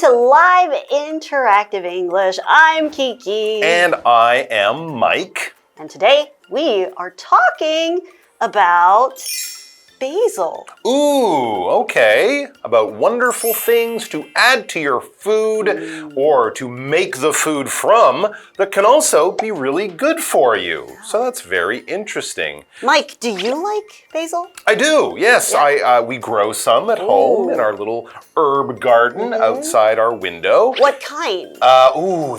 to Live Interactive English. I'm Kiki. And I am Mike. And today we are talking about basil. Ooh, okay. About wonderful things to add to your food or to make the food from that can also be really good for you. So that's very interesting. Mike, do you like basil? I do, yes. Yeah. We grow some at home in our little herb garden outside our window. What kind?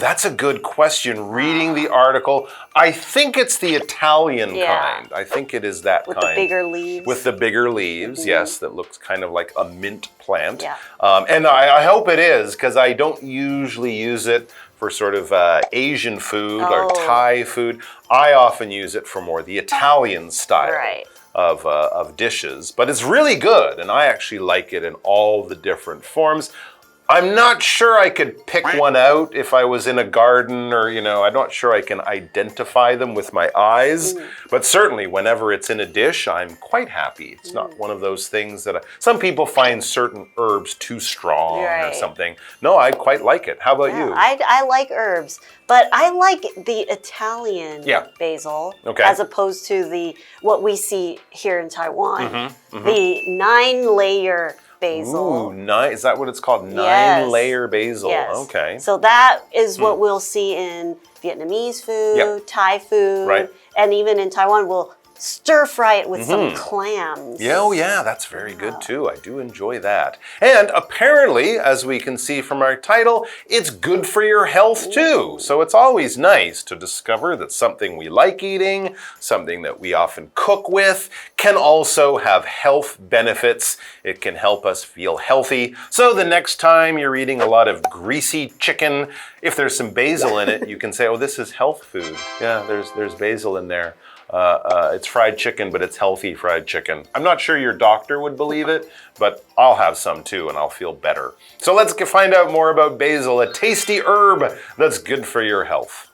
That's a good question. Reading the article, I think it's the Italian kind. I think it is that With kind. With the bigger leaves? With the bigger leaves, yes, that looks kind of like a mint plant. Yeah. And I hope it is, because I don't usually use it for sort of Asian food or Thai food. I often use it for more the Italian style. Of dishes, but it's really good, and I actually like it in all the different forms. I'm not sure I could pick one out if I was in a garden or, I'm not sure I can identify them with my eyes, but certainly whenever it's in a dish, I'm quite happy. It's not one of those things that some people find certain herbs too strong or something. No, I quite like it. How about you? I like herbs, but I like the Italian basil as opposed to what we see here in Taiwan. The 9-layer basil. Ooh, is that what it's called? 9-layer basil. Yes. Okay. So that is what we'll see in Vietnamese food, Thai food, and even in Taiwan we'll stir fry it with some clams. Yeah, that's very good too. I do enjoy that. And apparently, as we can see from our title, it's good for your health too. So it's always nice to discover that something we like eating, something that we often cook with, can also have health benefits. It can help us feel healthy. So the next time you're eating a lot of greasy chicken, if there's some basil in it, you can say, oh, this is health food. Yeah, there's basil in there. It's fried chicken, but it's healthy fried chicken. I'm not sure your doctor would believe it, but I'll have some too and I'll feel better. So let's find out more about basil, a tasty herb that's good for your health.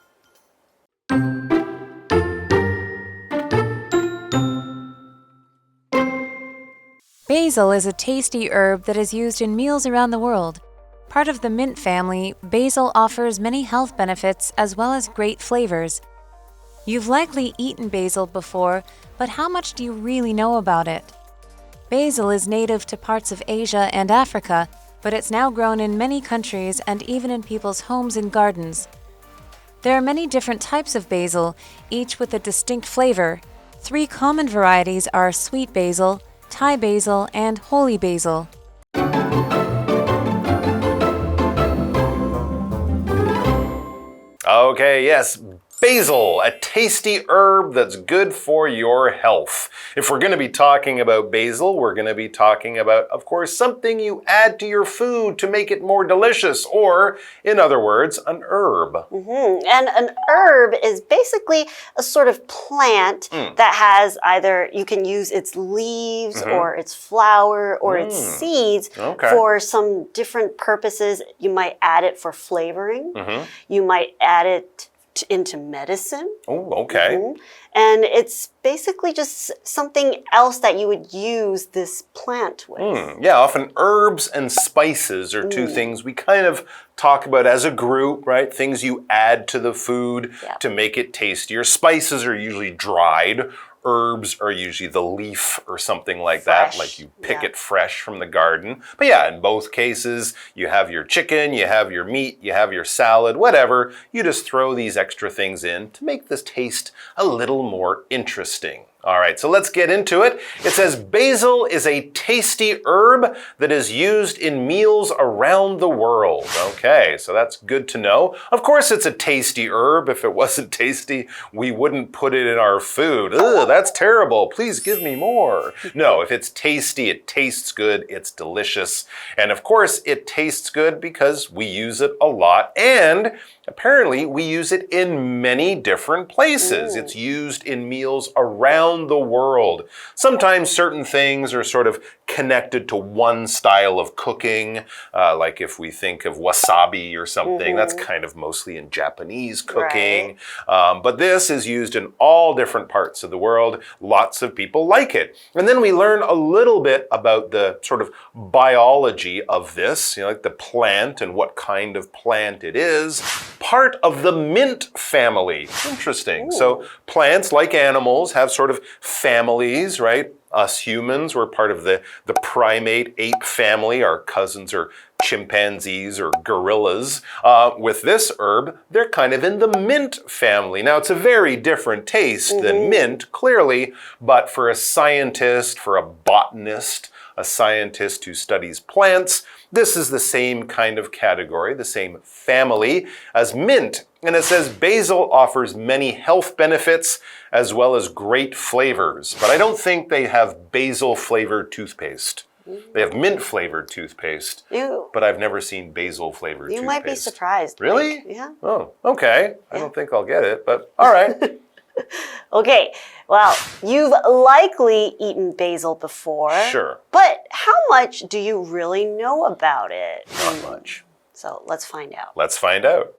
Basil is a tasty herb that is used in meals around the world. Part of the mint family, basil offers many health benefits as well as great flavors. You've likely eaten basil before, but how much do you really know about it? Basil is native to parts of Asia and Africa, but it's now grown in many countries and even in people's homes and gardens. There are many different types of basil, each with a distinct flavor. 3 common varieties are sweet basil, Thai basil, and holy basil. Okay, yes. Basil, a tasty herb that's good for your health. If we're going to be talking about basil, we're going to be talking about, of course, something you add to your food to make it more delicious, or, in other words, an herb. And an herb is basically a sort of plant that has either, you can use its leaves or its flower or its seeds for some different purposes. You might add it for flavoring. You might add it into medicine. Oh, okay. And it's basically just something else that you would use this plant with. Yeah, often herbs and spices are two things we kind of talk about as a group, right? Things you add to the food to make it tastier. Spices are usually dried. Herbs are usually the leaf or something like that, like you pick it fresh from the garden. But yeah, in both cases, you have your chicken, you have your meat, you have your salad, whatever. You just throw these extra things in to make this taste a little more interesting. All right, so let's get into it. It says basil is a tasty herb that is used in meals around the world. Okay, so that's good to know. Of course, it's a tasty herb. If it wasn't tasty, we wouldn't put it in our food. Ugh, that's terrible. Please give me more. No, if it's tasty, it tastes good, it's delicious. And of course, it tastes good because we use it a lot. And apparently, we use it in many different places. It's used in meals around around the world. Sometimes certain things are sort of connected to one style of cooking, like if we think of wasabi or something, that's kind of mostly in Japanese cooking. Right. But this is used in all different parts of the world. Lots of people like it. And then we learn a little bit about the sort of biology of this, like the plant and what kind of plant it is. Part of the mint family. Interesting. Ooh. So plants, like animals, have sort of families, right? Us humans, we're part of the primate ape family. Our cousins are chimpanzees or gorillas. With this herb, they're kind of in the mint family. Now, it's a very different taste than mint, clearly, but for a scientist, for a botanist, a scientist who studies plants, this is the same kind of category, the same family as mint. And it says basil offers many health benefits as well as great flavors. But I don't think they have basil-flavored toothpaste. They have mint-flavored toothpaste, but I've never seen basil-flavored toothpaste. You might be surprised. Really? Mike. Yeah. Oh, okay. I don't think I'll get it, but all right. Okay, well, you've likely eaten basil before. Sure. But how much do you really know about it? Not much. So let's find out. Let's find out.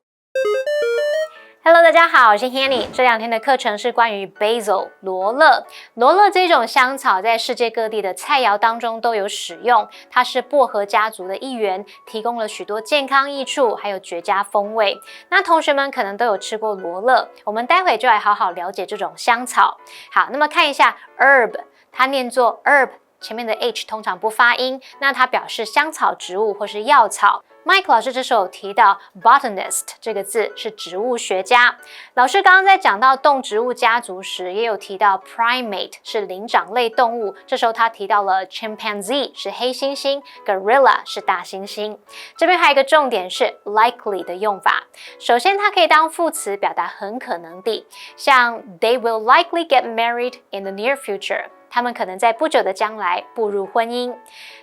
Hello， 大家好，我是 Hanny。这2天的课程是关于 Basil 罗勒。罗勒这种香草在世界各地的菜肴当中都有使用，它是薄荷家族的一员，提供了许多健康益处，还有绝佳风味。那同学们可能都有吃过罗勒，我们待会就来好好了解这种香草。好，那么看一下 herb， 它念作 herb， 前面的 h 通常不发音，那它表示香草植物或是药草。Mike 老师这时候有提到 botanist 这个字是植物学家。老师刚刚在讲到动植物家族时，也有提到 primate 是灵长类动物，这时候他提到了 chimpanzee 是黑猩猩 ，gorilla 是大猩猩。这边还有一个重点是 likely 的用法。首先，它可以当副词表达很可能的，像 they will likely get married in the near future。他们可能在不久的将来步入婚姻。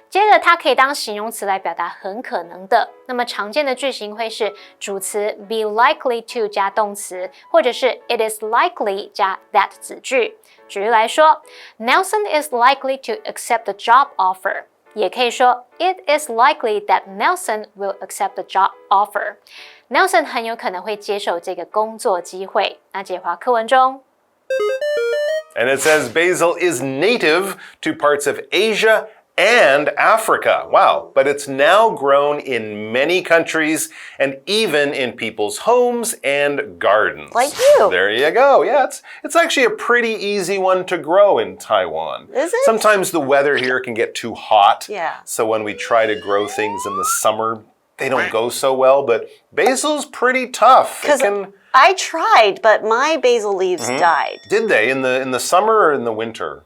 接着，它可以当形容词来表达很可能的。那么常见的句型会是主词 be likely to 加动词，或者是 it is likely 加 that 子句。举例来说 ，Nelson is likely to accept the job offer。也可以说 it is likely that Nelson will accept the job offer。Nelson 很有可能会接受这个工作机会。那解华课文中。And it says basil is native to parts of Asia and Africa. Wow, but it's now grown in many countries and even in people's homes and gardens. Like you. There you go. Yeah, it's actually a pretty easy one to grow in Taiwan. Is it? Sometimes the weather here can get too hot. Yeah. So when we try to grow things in the summer, they don't go so well, but basil's pretty tough. I tried, but my basil leaves died. Did they in the summer or in the winter?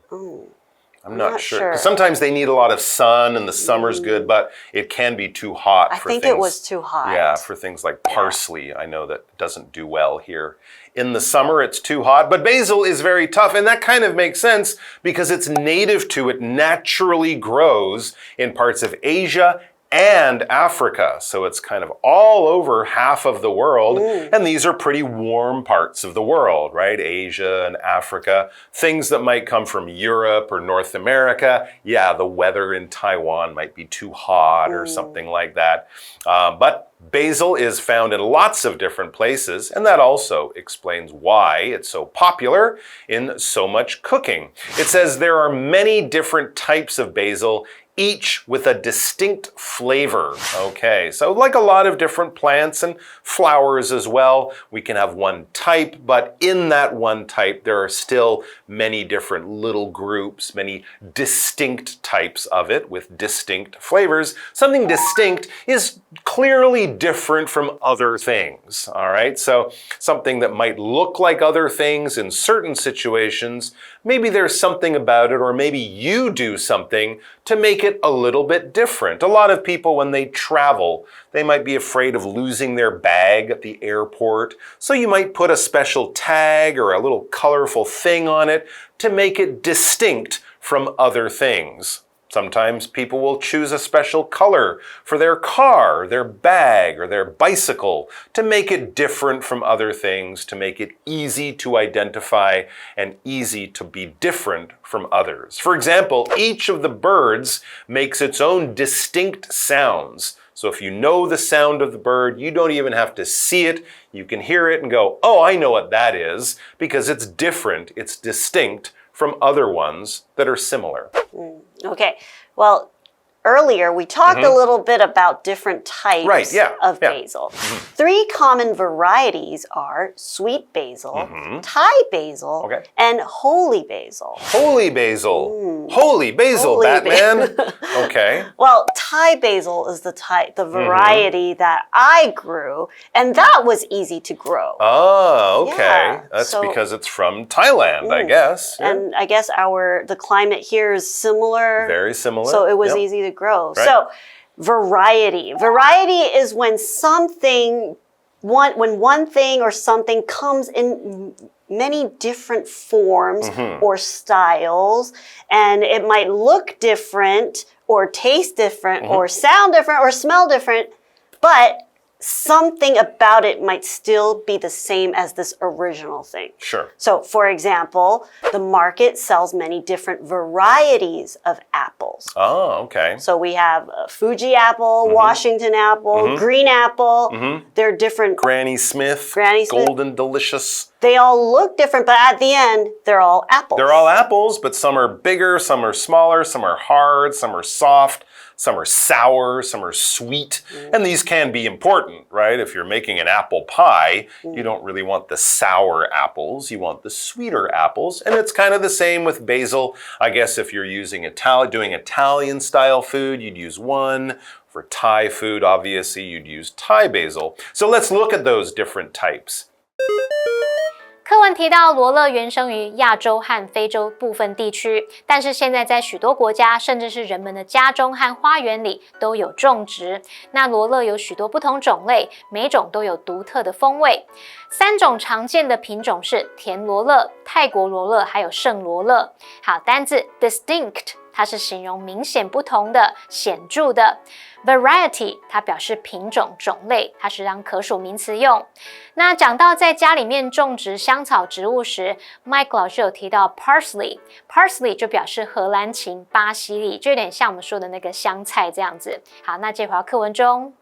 I'm not sure. 'Cause sometimes they need a lot of sun and the summer's good, but it can be too hot for things. I think it was too hot. Yeah, for things like parsley. I know that doesn't do well here. In the summer, it's too hot, but basil is very tough, and that kind of makes sense because it's native to it, naturally grows in parts of Asia and Africa. So it's kind of all over half of the world. And these are pretty warm parts of the world, right? Asia and Africa. Things that might come from Europe or North America. Yeah, the weather in Taiwan might be too hot or something like that. But basil is found in lots of different places, and that also explains why it's so popular in so much cooking. It says there are many different types of basil, each with a distinct flavor. Okay, so like a lot of different plants and flowers as well, we can have one type, but in that one type, there are still many different little groups, many distinct types of it with distinct flavors. Something distinct is clearly different from other things, all right? So something that might look like other things in certain situations, maybe there's something about it, or maybe you do something to make it a little bit different. A lot of people, when they travel, they might be afraid of losing their bag at the airport. So you might put a special tag or a little colorful thing on it to make it distinct from other things. Sometimes people will choose a special color for their car, their bag, or their bicycle to make it different from other things, to make it easy to identify and easy to be different from others. For example, each of the birds makes its own distinct sounds. So if you know the sound of the bird, you don't even have to see it. You can hear it and go, oh, I know what that is, because it's different, it's distinct from other ones that are similar. Okay, well, earlier we talked a little bit about different types of basil. 3 common varieties are sweet basil, Thai basil, and holy basil. Holy basil. Holy basil, holy Batman. Okay. Well, Thai basil is the variety that I grew, and that was easy to grow. Oh, okay. Yeah, That's because it's from Thailand, I guess. Yeah. And I guess the climate here is similar. Very similar. So it was easy to grow. Right. So variety. Variety is when one thing or something comes in many different forms or styles, and it might look different or taste different or sound different or smell different, but something about it might still be the same as this original thing. Sure. So, for example, the market sells many different varieties of apples. Oh, okay. So we have Fuji apple, Washington apple, green apple. They're different. Granny Smith, Golden Delicious. They all look different, but at the end, they're all apples. They're all apples, but some are bigger, some are smaller, some are hard, some are soft. Some are sour, some are sweet, and these can be important, right? If you're making an apple pie, you don't really want the sour apples, you want the sweeter apples, and it's kind of the same with basil. I guess if you're doing Italian-style food, you'd use one. For Thai food, obviously, you'd use Thai basil. So let's look at those different types. 课文提到罗勒原生于亚洲和非洲部分地区，但是现在在许多国家，甚至是人们的家中和花园里都有种植。那罗勒有许多不同种类，每种都有独特的风味。3种常见的品种是甜罗勒、泰国罗勒还有圣罗勒。好，单字 distinct 它是形容明显不同的、显著的。Variety 它表示品种、种类，它是当可数名词用。那讲到在家里面种植香草植物时 ，Mike 老师有提到 parsley 就表示荷兰芹、巴西利，就有点像我们说的那个香菜这样子。好，那这回到课文中。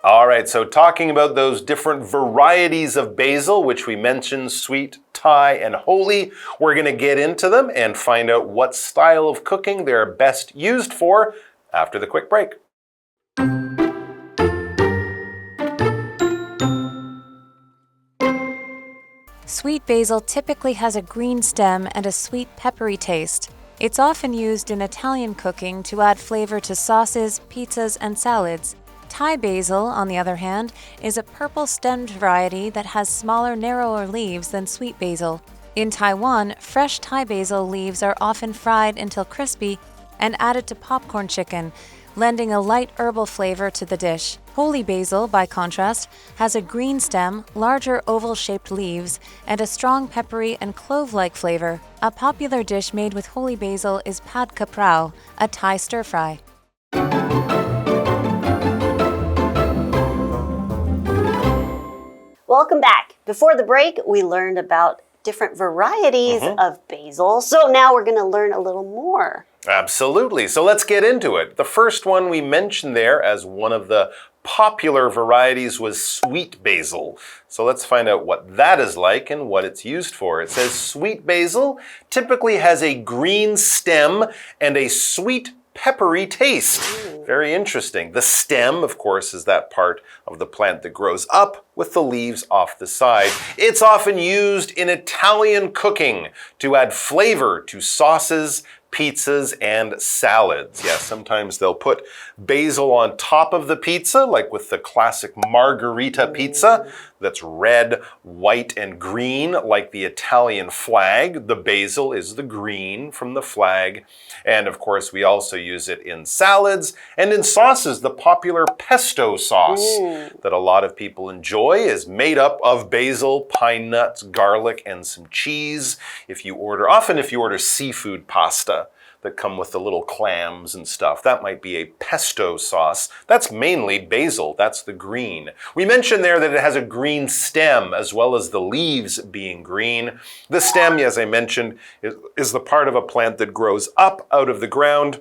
All right, so talking about those different varieties of basil, which we mentioned, sweet, Thai, and holy, we're going to get into them and find out what style of cooking they're best used for after the quick break. Sweet basil typically has a green stem and a sweet peppery taste. It's often used in Italian cooking to add flavor to sauces, pizzas, and salads. Thai basil, on the other hand, is a purple-stemmed variety that has smaller, narrower leaves than sweet basil. In Taiwan, fresh Thai basil leaves are often fried until crispy and added to popcorn chicken, lending a light herbal flavor to the dish. Holy basil, by contrast, has a green stem, larger oval-shaped leaves, and a strong peppery and clove-like flavor. A popular dish made with holy basil is pad kaprao, a Thai stir-fry. Welcome back. Before the break, we learned about different varieties of basil. So now we're going to learn a little more. Absolutely. So let's get into it. The first one we mentioned there as one of the popular varieties was sweet basil. So let's find out what that is like and what it's used for. It says sweet basil typically has a green stem and a sweet peppery taste. Very interesting. The stem, of course, is that part of the plant that grows up with the leaves off the side. It's often used in Italian cooking to add flavor to sauces, pizzas, and salads. Yeah, sometimes they'll put basil on top of the pizza, like with the classic margherita pizza that's red, white, and green, like the Italian flag. The basil is the green from the flag. And of course, we also use it in salads and in sauces. The popular pesto sauce that a lot of people enjoy is made up of basil, pine nuts, garlic, and some cheese. If you order seafood pasta, that come with the little clams and stuff. That might be a pesto sauce. That's mainly basil. That's the green. We mentioned there that it has a green stem as well as the leaves being green. The stem, as I mentioned, is the part of a plant that grows up out of the ground.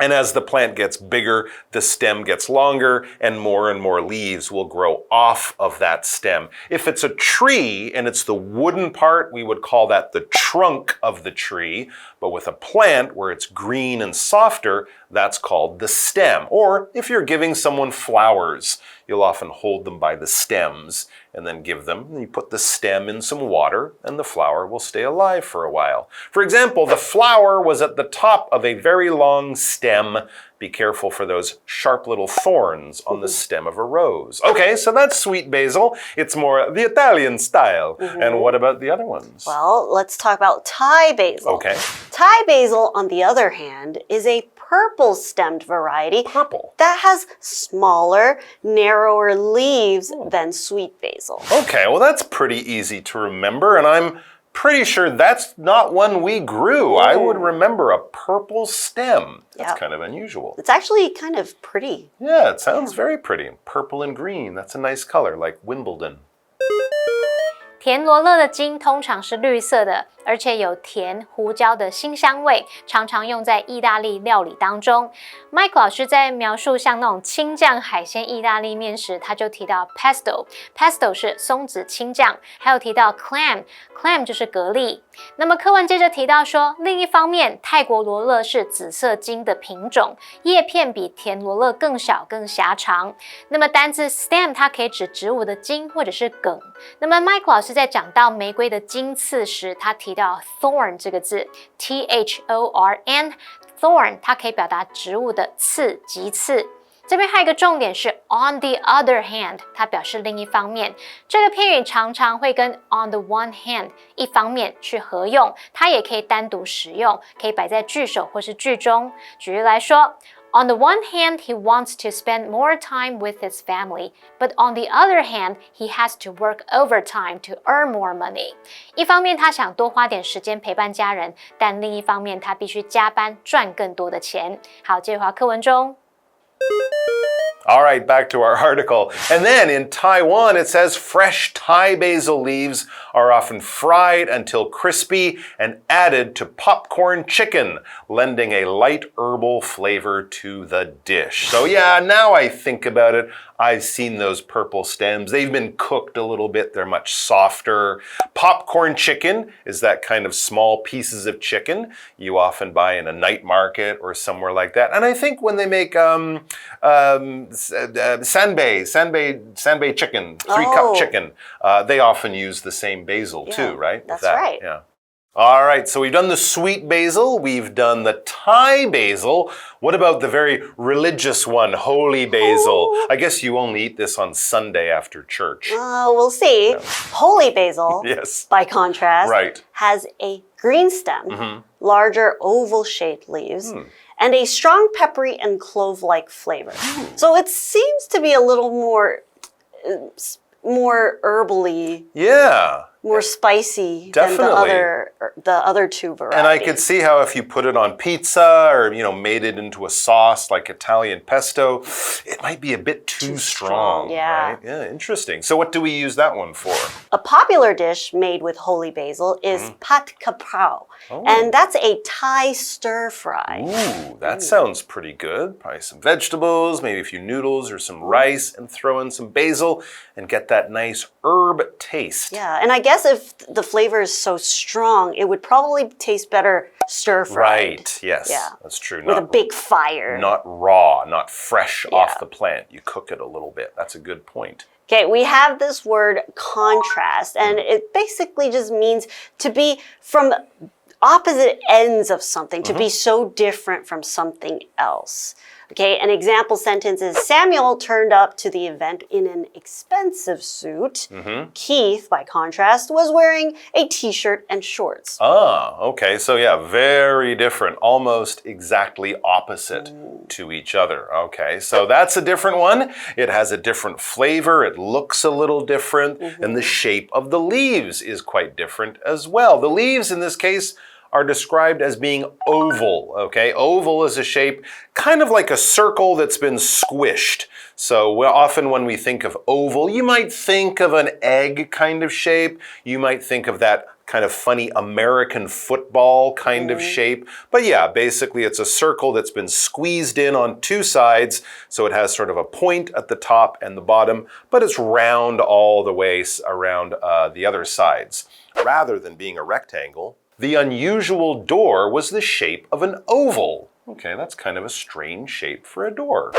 And as the plant gets bigger, the stem gets longer and more leaves will grow off of that stem. If it's a tree and it's the wooden part, we would call that the trunk of the tree. But with a plant where it's green and softer, that's called the stem. Or if you're giving someone flowers, you'll often hold them by the stems and then give them. You put the stem in some water and the flower will stay alive for a while. For example, the flower was at the top of a very long stem. Be careful for those sharp little thorns on the stem of a rose. Okay, so that's sweet basil. It's more the Italian style. And what about the other ones? Well, let's talk about Thai basil. Okay. Thai basil, on the other hand, is a purple-stemmed variety Purple. that has smaller, narrower leaves than sweet basil. Okay, well that's pretty easy to remember, and I'm pretty sure that's not one we grew. I would remember a purple stem. That's kind of unusual. It's actually kind of pretty. Yeah, it sounds very pretty. Purple and green, that's a nice color, like Wimbledon. 甜罗勒的茎通常是绿色的，而且有甜胡椒的辛香味，常常用在意大利料理当中。Mike 老师在描述像那种青酱海鲜意大利面时，他就提到 pesto 是松子青酱，还有提到 clam 就是蛤蜊。那么课文接着提到说，另一方面，泰国罗勒是紫色茎的品种，叶片比甜罗勒更小更狭长。那么单字 stem 它可以指植物的茎或者是梗。那么 Mike 老师在讲到玫瑰的茎刺时，他提到 thorn 这个字 thorn thorn 它可以表达植物的刺棘刺。这边还有一个重点是 on the other hand， 它表示另一方面。这个片语常常会跟 on the one hand 一方面去合用，它也可以单独使用，可以摆在句首或是句中。举例来说，On the one hand, he wants to spend more time with his family, but on the other hand, he has to work overtime to earn more money. 一方面他想多花点时间陪伴家人，但另一方面他必须加班赚更多的钱。好，接着回到课文中。All right, back to our article. And then in Taiwan, it says fresh Thai basil leaves are often fried until crispy and added to popcorn chicken, lending a light herbal flavor to the dish. So yeah, now I think about it, I've seen those purple stems. They've been cooked a little bit. They're much softer. Popcorn chicken is that kind of small pieces of chicken you often buy in a night market or somewhere like that. And I think when they make sanbei chicken, 3-cup chicken, they often use the same basil too, right? That's right. Yeah. All right, so we've done the sweet basil, we've done the Thai basil. What about the very religious one, holy basil? I guess you only eat this on Sunday after church. We'll see. Yeah. Holy basil, yes, by contrast, right, has a green stem, larger oval-shaped leaves, and a strong peppery and clove-like flavor. So it seems to be a little more herbally. Yeah. More spicy Definitely. than the other two varieties. And I could see how if you put it on pizza or, made it into a sauce like Italian pesto, it might be a bit too strong. Yeah. Right? Yeah, interesting. So what do we use that one for? A popular dish made with holy basil is pat kaprao. And that's a Thai stir fry. Ooh, that sounds pretty good. Probably some vegetables, maybe a few noodles or some rice, and throw in some basil and get that nice herb taste. Yeah, and I guess if the flavor is so strong, it would probably taste better stir-fried. Right, yes, that's true. With a big fire. Not raw, not fresh off the plant. You cook it a little bit. That's a good point. Okay, we have this word contrast, and it basically just means to be from opposite ends of something, to be so different from something else. Okay, an example sentence is Samuel turned up to the event in an expensive suit. Keith, by contrast, was wearing a t-shirt and shorts. Ah, okay, so yeah, very different, almost exactly opposite to each other. Okay, so that's a different one. It has a different flavor, it looks a little different, and the shape of the leaves is quite different as well. The leaves in this case are described as being oval, okay? Oval is a shape kind of like a circle that's been squished. So often when we think of oval, you might think of an egg kind of shape. You might think of that kind of funny American football kind of shape. But yeah, basically it's a circle that's been squeezed in on two sides, so it has sort of a point at the top and the bottom, but it's round all the way around the other sides. Rather than being a rectangle, the unusual door was the shape of an oval. Okay, that's kind of a strange shape for a door.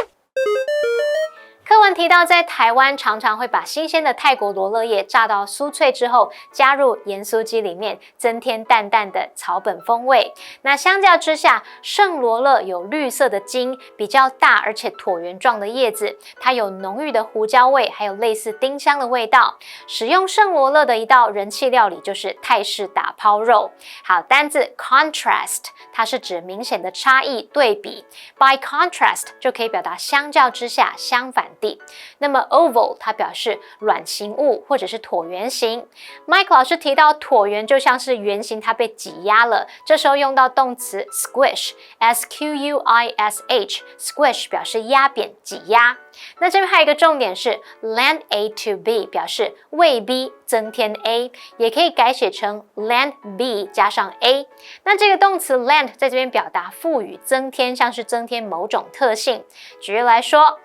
课文提到，在台湾常常会把新鲜的泰国罗勒叶炸到酥脆之后，加入盐酥鸡里面，增添淡淡的草本风味。那相较之下，圣罗勒有绿色的茎，比较大而且椭圆状的叶子，它有浓郁的胡椒味，还有类似丁香的味道。使用圣罗勒的一道人气料理就是泰式打抛肉。好，单字 contrast， 它是指明显的差异、对比。By contrast 就可以表达相较之下、相反地。那么 oval 它表示卵形物或者是椭圆形。Mike 老师提到椭圆就像是圆形，它被挤压了，这时候用到动词 squish， S-Q-U-I-S-H， squish 表示压扁、挤压。那这边还有一个重点是 lend A to B， 表示为 B 增添 A， 也可以改写成 lend B 加上 A。那这个动词 lend 在这边表达赋予、增添，像是增添某种特性。举例来说，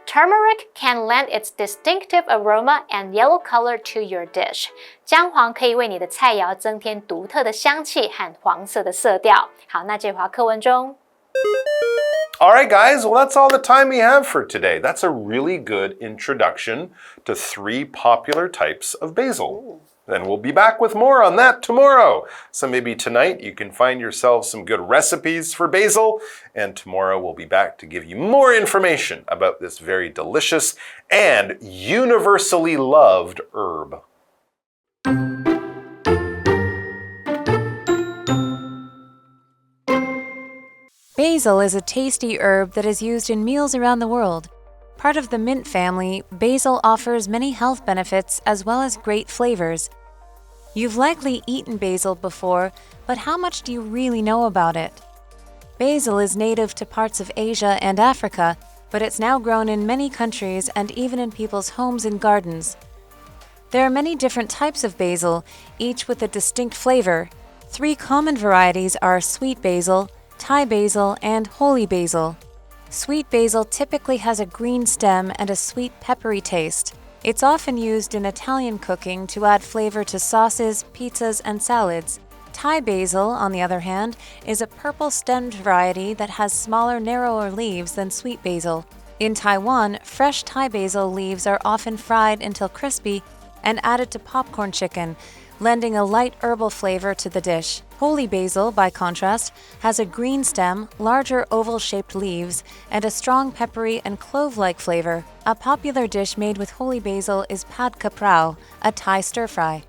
Turmeric can lend its distinctive aroma and yellow color to your dish. 姜黄可以为你的菜肴增添独特的香气和黄色的色调。好，那这话课文中。All right, guys, well, that's all the time we have for today. That's a really good introduction to 3 popular types of basil. Then we'll be back with more on that tomorrow. So maybe tonight you can find yourself some good recipes for basil, and tomorrow we'll be back to give you more information about this very delicious and universally loved herb. Basil is a tasty herb that is used in meals around the world. Part of the mint family, basil offers many health benefits as well as great flavors. You've likely eaten basil before, but how much do you really know about it? Basil is native to parts of Asia and Africa, but it's now grown in many countries and even in people's homes and gardens. There are many different types of basil, each with a distinct flavor. 3 common varieties are sweet basil, Thai basil, and holy basil. Sweet basil typically has a green stem and a sweet peppery taste. It's often used in Italian cooking to add flavor to sauces, pizzas, and salads. Thai basil, on the other hand, is a purple-stemmed variety that has smaller, narrower leaves than sweet basil. In Taiwan, fresh Thai basil leaves are often fried until crispy and added to popcorn chicken, lending a light herbal flavor to the dish. Holy basil, by contrast, has a green stem, larger oval-shaped leaves, and a strong peppery and clove-like flavor. A popular dish made with holy basil is pad ka prao, a Thai stir-fry.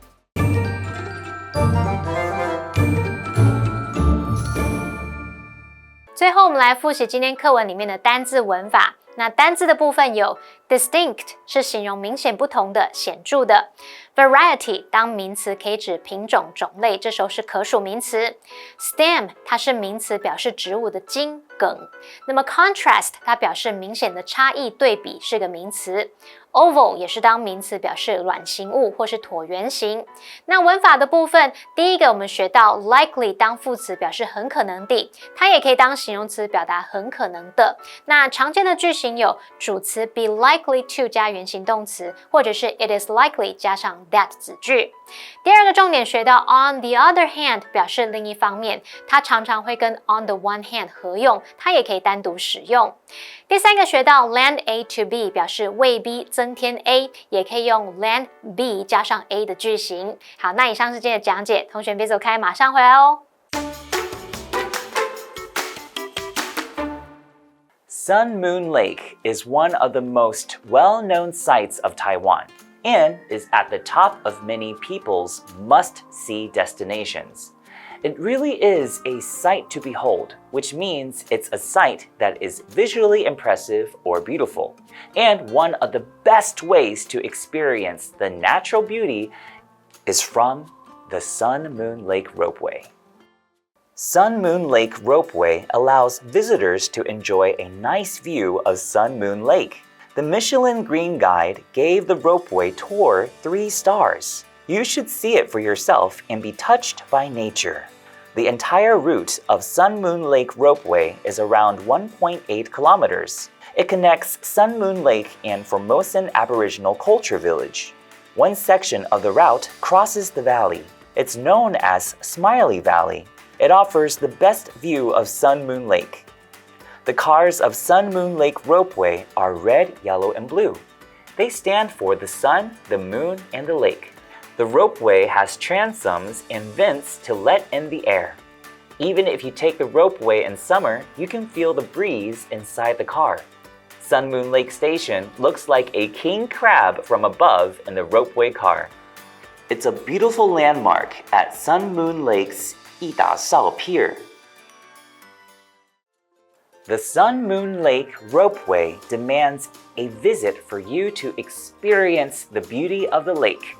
最后我们来复习今天课文里面的单字文法。那单字的部分有 distinct 是形容明显不同的、显著的。Variety 当名词可以指品种、种类，这时候是可数名词。Stem 它是名词，表示植物的茎、梗。那么 contrast 它表示明显的差异、对比，是个名词。Oval 也是当名词，表示卵形物或是椭圆形。那文法的部分，第一个我们学到 likely 当副词，表示很可能地，它也可以当形容词，表达很可能的。那常见的句型有主词 be likely to 加原形动词，或者是 it is likely 加上 that 子句。第二个重点学到 on the other hand 表示另一方面，它常常会跟 on the one hand 合用，它也可以单独使用。第三个学到 lend A to B 表示为 B 增添 A， 也可以用 lend B 加上 A 的句型。好，那以上是今天的讲解，同学别走开，马上回来哦。Sun Moon Lake is one of the most well-known sites of Taiwan and is at the top of many people's must-see destinations. It really is a sight to behold, which means it's a sight that is visually impressive or beautiful. And one of the best ways to experience the natural beauty is from the Sun Moon Lake Ropeway. Sun Moon Lake Ropeway allows visitors to enjoy a nice view of Sun Moon Lake. The Michelin Green Guide gave the ropeway tour 3 stars. You should see it for yourself and be touched by nature. The entire route of Sun Moon Lake Ropeway is around 1.8 kilometers. It connects Sun Moon Lake and Formosan Aboriginal Culture Village. One section of the route crosses the valley. It's known as Smiley Valley. It offers the best view of Sun Moon Lake. The cars of Sun Moon Lake Ropeway are red, yellow, and blue. They stand for the sun, the moon, and the lake. The ropeway has transoms and vents to let in the air. Even if you take the ropeway in summer, you can feel the breeze inside the car. Sun Moon Lake Station looks like a king crab from above in the ropeway car. It's a beautiful landmark at Sun Moon Lake's 一打哨 Pier. The Sun Moon Lake Ropeway demands a visit for you to experience the beauty of the lake.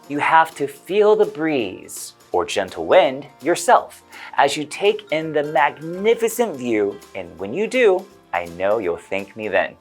You have to feel the breeze, or gentle wind, yourself as you take in the magnificent view, and when you do, I know you'll thank me then.